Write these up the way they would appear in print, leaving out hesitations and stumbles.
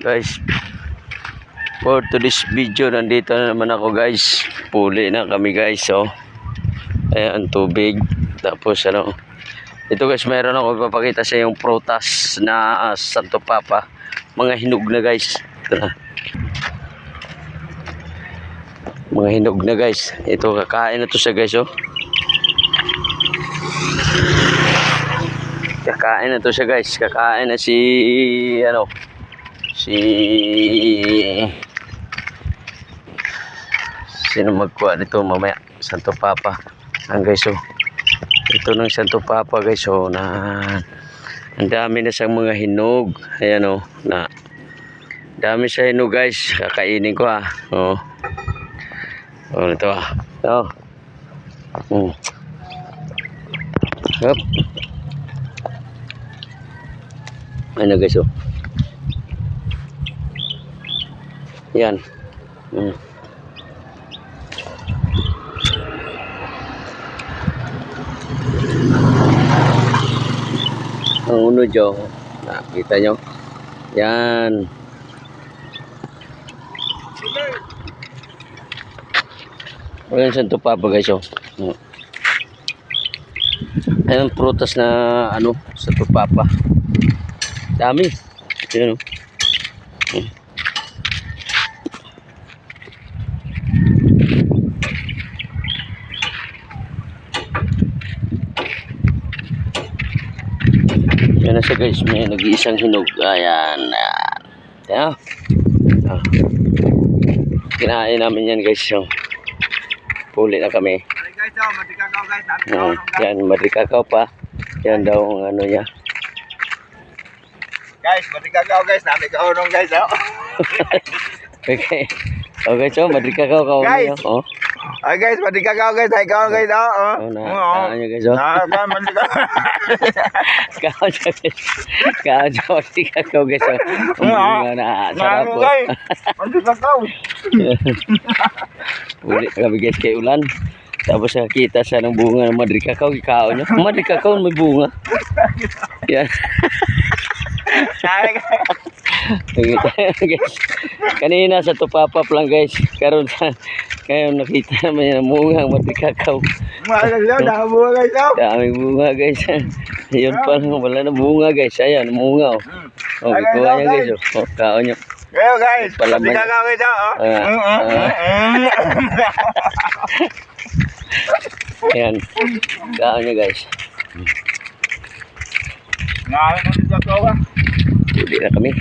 Guys, for today's video, nandito na naman ako guys. Puli na kami guys. So, ayan, tubig. Tapos ano, ito guys, mayroon ako ipapakita sa yung prutas na Santo Papa. Mga hinog na guys. Ito na. Mga hinog na guys. Ito, kakain na to siya guys. Oh. Kakain na to siya guys. Kakain na si ano, sino magkuha dito mamaya. Santo Papa ang guys. Oh. Ito ng Santo Papa guys. Oh, na ang dami na siyang mga hinog. Ayan oh, na dami siya hinog guys. Kakainin ko ah. Oh. Oh, ito ah. Oh. Hop. Ano guys oh. Yan. Ang uno dyan. Nakita nyo. Yan. Ayan Santo Papa guys oh. Ayan prutas na ano, Santo Papa. Dami. Ayan oh. Yan na siya guys, may nag-iisang hinog. Ayan, ayan. Ayan. Ah. Kinain namin yan guys. So, puli na kami. Yan, madrikakaw pa. Yan daw ang ano niya. Guys, madrikakaw guys. Namin kaunong guys. Oh. Okay. Okay, so madrikakaw ka guys. Oh. Ay guys, madrikakaw guys. Ay kaon guys. Oh, na nyo guys. Oh. Kaon siya guys. Kaon siya madrikakaw guys. Oh. Na sarap po. Madrikakaw. Uli kami guys kay ulan. Tapos nakita siya ng bunga ng madrikakaw. Ikaon niya. Madrikakaw may bunga. Yan. Guys, kanina sa tupapap lang guys. Karon ngayon nakita naman yan ang bunga ng madrikakaw. Daming bunga guys. Yun pa lang, wala na bunga guys. Ayan, bunga oh. Oh, ikuha niya guys oh. Oh, kaon niya. Yo guys, madrikakaw guys oh. Ayan, kaon niya guys. Ngayon mo dito ako ah. Uli na kami.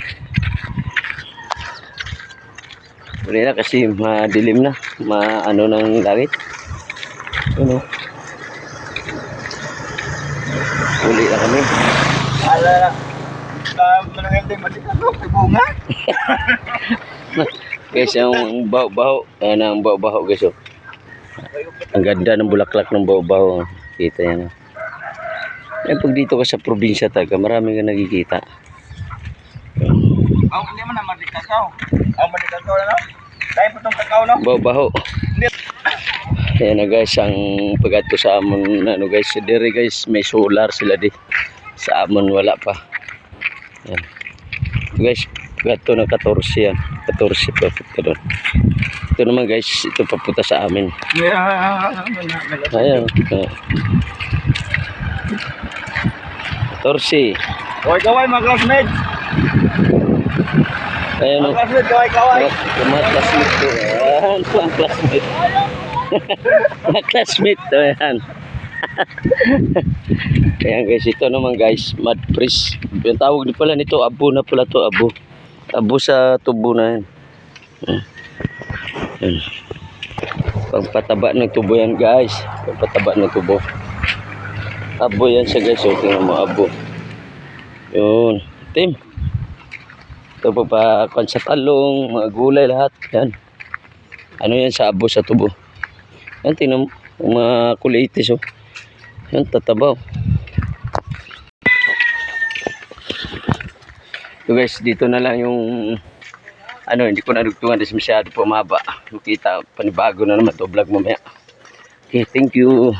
Uli na kasi madilim na. Maano ng langit. Ano? Uli na kami. Alala. Mananginding madrikakaw. Bunga. Guys, yung baho-baho. Ayan ang baho-baho guys. Oh. Ang ganda ng bulaklak ng baho-baho. Kita yan. Eh, pag dito ka sa probinsya taga, marami ka nakikita. Hindi man na madrikakaw. Madrikakaw na no? Dahil po itong kakao no? Baho-baho. Ayan na guys, ang pagkato sa amon, ano guys, diri guys, may solar sila di. Sa amon wala pa. Ayan. Guys, pagkato na 14 yan. 14 pa ito doon. Ito naman guys, ito papunta sa amin. Ayan. 14. Kaway mga classmates. Ayan o. Mga classmates, kaway. Mga classmate ko. Ayan po ang classmate. Mga classmate to. Ayan. Ayan guys, ito naman guys, mud freeze. Yung tawag din pala nito, abo na pala to, abo. Abo sa tubo na yan. Ayan. Pagpataba ng tubo yan guys. Pagpataba ng tubo. Abo yan siya guys. So, tingnan mo, abo. Yun. Tim. Ito pa sa talong, mga gulay lahat. Yan. Ano yan sa abo sa tubo. Yan, tingnan mo. Mga kulitis oh. Yan, tatabaw. So guys, dito na lang yung ano, hindi ko nadugtungan kasi masyado po mahaba. Makita, panibago na naman to vlog mamaya. Okay, thank you.